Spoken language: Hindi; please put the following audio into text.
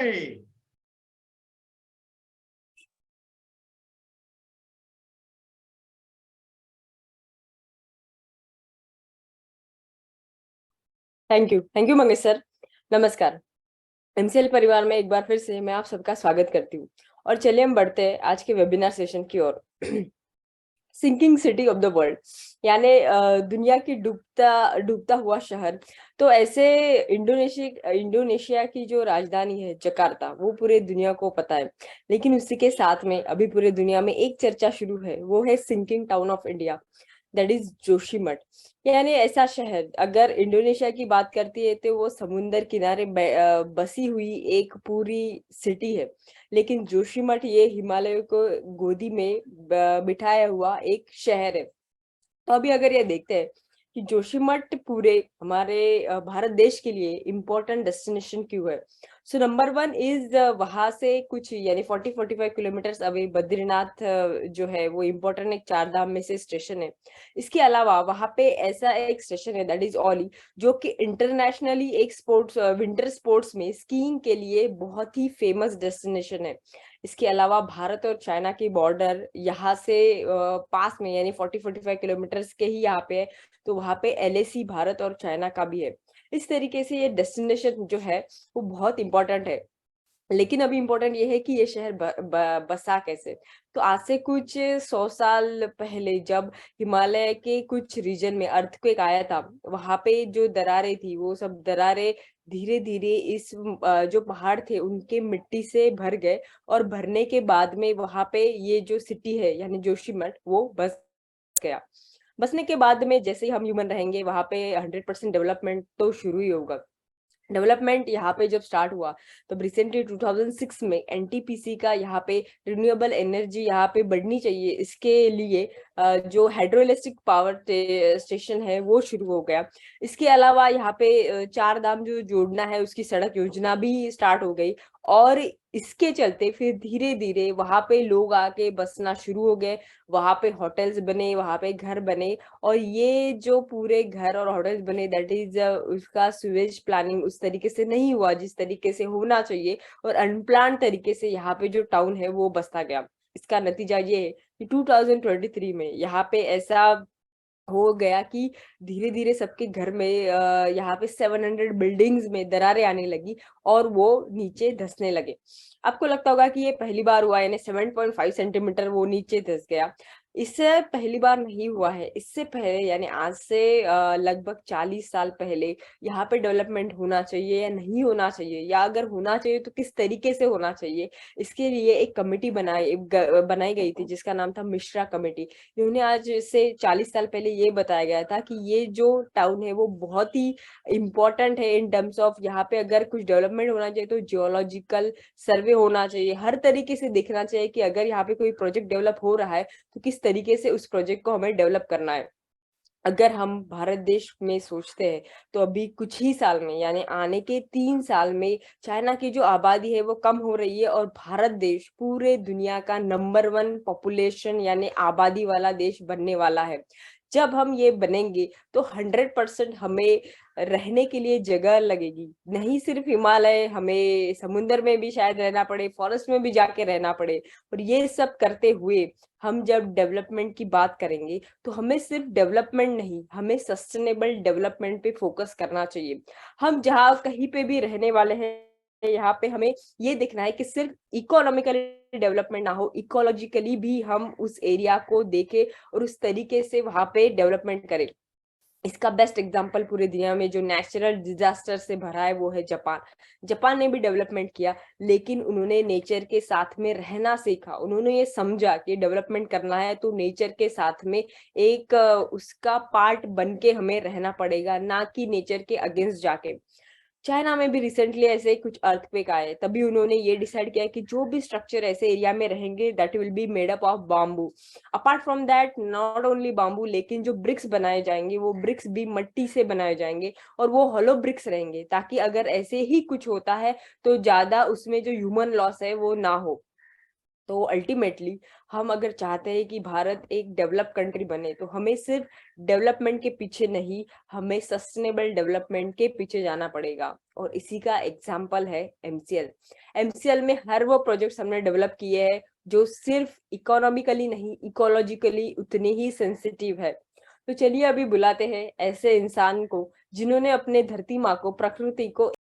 Hey. Thank you Mangesh sir. नमस्कार। एमसीएल परिवार में एक बार फिर से मैं आप सबका स्वागत करती हूँ। और चलिए हम बढ़ते हैं आज के वेबिनार सेशन की ओर। Sinking city of the world, यानी दुनिया की डूबता डूबता हुआ शहर। तो ऐसे इंडोनेशिया की जो राजधानी है जकार्ता, वो पूरे दुनिया को पता है। लेकिन उसी के साथ में अभी पूरे दुनिया में एक चर्चा शुरू है, वो है sinking town of India, that is Joshimath. यानी ऐसा शहर, अगर इंडोनेशिया की बात करती है तो वो समुंदर किनारे बसी हुई एक पूरी सिटी है। लेकिन जोशीमठ ये हिमालय को गोदी में बिठाया हुआ एक शहर है। तो अभी अगर ये देखते हैं कि जोशीमठ पूरे हमारे भारत देश के लिए इम्पोर्टेंट डेस्टिनेशन क्यों है। सो नंबर वन इज, वहां से कुछ यानी 40-45 किलोमीटर अवे बद्रीनाथ जो है वो इम्पोर्टेंट एक चार धाम में से स्टेशन है। इसके अलावा वहां पे ऐसा एक स्टेशन है दैट इज ओली, जो कि इंटरनेशनली एक स्पोर्ट्स विंटर स्पोर्ट्स में स्कीइंग के लिए बहुत ही फेमस डेस्टिनेशन है। इसके अलावा भारत और चाइना की बॉर्डर यहाँ से पास में, यानी 40-45 किलोमीटर के ही यहाँ पे है। तो वहाँ पे एलएसी भारत और चाइना का भी है। इस तरीके से ये डेस्टिनेशन जो है वो बहुत इंपॉर्टेंट है। लेकिन अभी इम्पोर्टेंट ये है कि ये शहर बसा कैसे। तो आज से कुछ 100 साल पहले जब हिमालय के कुछ रीजन में अर्थक्वेक आया था, वहां पे जो दरारें थी वो सब दरारें धीरे धीरे इस जो पहाड़ थे उनके मिट्टी से भर गए। और भरने के बाद में वहां पे ये जो सिटी है यानी जोशीमठ वो बस गया। बसने के बाद में जैसे ही हम ह्यूमन रहेंगे वहां पे 100% डेवलपमेंट तो शुरू ही होगा। डेवलपमेंट यहाँ पे जब स्टार्ट हुआ तब रिसेंटली 2006 में एनटीपीसी का यहाँ पे रिन्यूएबल एनर्जी यहाँ पे बढ़नी चाहिए, इसके लिए जो हाइड्रोइलेक्ट्रिक पावर स्टेशन है वो शुरू हो गया। इसके अलावा यहाँ पे चार धाम जो जोड़ना है उसकी सड़क योजना भी स्टार्ट हो गई। और इसके चलते फिर धीरे धीरे वहां पे लोग आके बसना शुरू हो गए। वहां पे होटल्स बने, वहां पे घर बने। और ये जो पूरे घर और होटल्स बने दैट इज उसका सीवेज प्लानिंग उस तरीके से नहीं हुआ जिस तरीके से होना चाहिए। और अनप्लान तरीके से यहाँ पे जो टाउन है वो बसता गया। इसका नतीजा ये है कि 2023 में यहाँ पे ऐसा हो गया कि धीरे धीरे सबके घर में यहाँ पे 700 बिल्डिंग्स में दरारें आने लगी और वो नीचे धंसने लगे। आपको लगता होगा कि ये पहली बार हुआ, यानी 7.5 सेंटीमीटर वो नीचे धंस गया। इससे पहली बार नहीं हुआ है। इससे पहले यानी आज से लगभग 40 साल पहले यहाँ पे डेवलपमेंट होना चाहिए या नहीं होना चाहिए, या अगर होना चाहिए तो किस तरीके से होना चाहिए, इसके लिए एक कमेटी बनाई गई थी जिसका नाम था मिश्रा कमेटी। इन्होंने आज से 40 साल पहले ये बताया गया था कि ये जो टाउन है वो बहुत ही इम्पोर्टेंट है इन टर्म्स ऑफ यहाँ पे अगर कुछ डेवलपमेंट होना चाहिए तो जियोलॉजिकल सर्वे होना चाहिए। हर तरीके से देखना चाहिए कि अगर यहाँ पे कोई प्रोजेक्ट डेवलप हो रहा है तो किस तरीके से उस प्रोजेक्ट को हमें डेवलप करना है। अगर हम भारत देश में सोचते हैं तो अभी कुछ ही साल में यानी आने के 3 साल में चाइना की जो आबादी है वो कम हो रही है और भारत देश पूरे दुनिया का नंबर 1 पॉपुलेशन यानी आबादी वाला देश बनने वाला है। जब हम ये बनेंगे तो 100% हमें रहने के लिए जगह लगेगी। नहीं सिर्फ हिमालय, हमें समुन्द्र में भी शायद रहना पड़े, फॉरेस्ट में भी जाके रहना पड़े। और ये सब करते हुए हम जब डेवलपमेंट की बात करेंगे तो हमें सिर्फ डेवलपमेंट नहीं, हमें सस्टेनेबल डेवलपमेंट पे फोकस करना चाहिए। हम जहाँ कहीं पे भी रहने वाले हैं यहाँ पे हमें ये देखना है कि सिर्फ इकोनॉमिकली डेवलपमेंट ना हो, इकोलॉजिकली भी हम उस एरिया को देखें और उस तरीके से वहां पे डेवलपमेंट करें। इसका बेस्ट एग्जांपल पूरे दुनिया में जो नेचुरल डिजास्टर से भरा है वो है जापान। जापान ने भी डेवलपमेंट किया, लेकिन उन्होंने नेचर के साथ में रहना सीखा। उन्होंने ये समझा कि डेवलपमेंट करना है तो नेचर के साथ में एक उसका पार्ट बन के हमें रहना पड़ेगा, ना कि नेचर के अगेंस्ट जाके। चाइना में भी रिसेंटली ऐसे कुछ अर्थक्वेक आए, तभी उन्होंने ये डिसाइड किया कि जो भी स्ट्रक्चर ऐसे एरिया में रहेंगे that will be made up of bamboo. Apart from that not only bamboo, लेकिन जो ब्रिक्स बनाए जाएंगे वो ब्रिक्स भी मिट्टी से बनाए जाएंगे और वो होलो ब्रिक्स रहेंगे, ताकि अगर ऐसे ही कुछ होता है तो ज्यादा उसमें जो ह्यूमन लॉस है वो ना हो। तो अल्टीमेटली हम अगर चाहते हैं कि भारत एक डेवलप कंट्री बने, तो हमें सिर्फ डेवलपमेंट के पीछे नहीं, हमें सस्टेनेबल डेवलपमेंट के पीछे जाना पड़ेगा। और इसी का एग्जाम्पल है एमसीएल। एमसीएल में हर वो प्रोजेक्ट्स हमने डेवलप किए हैं जो सिर्फ इकोनॉमिकली नहीं, इकोलॉजिकली उतने ही सेंसिटिव है। तो चलिए अभी बुलाते हैं ऐसे इंसान को जिन्होंने अपने धरती माँ को, प्रकृति को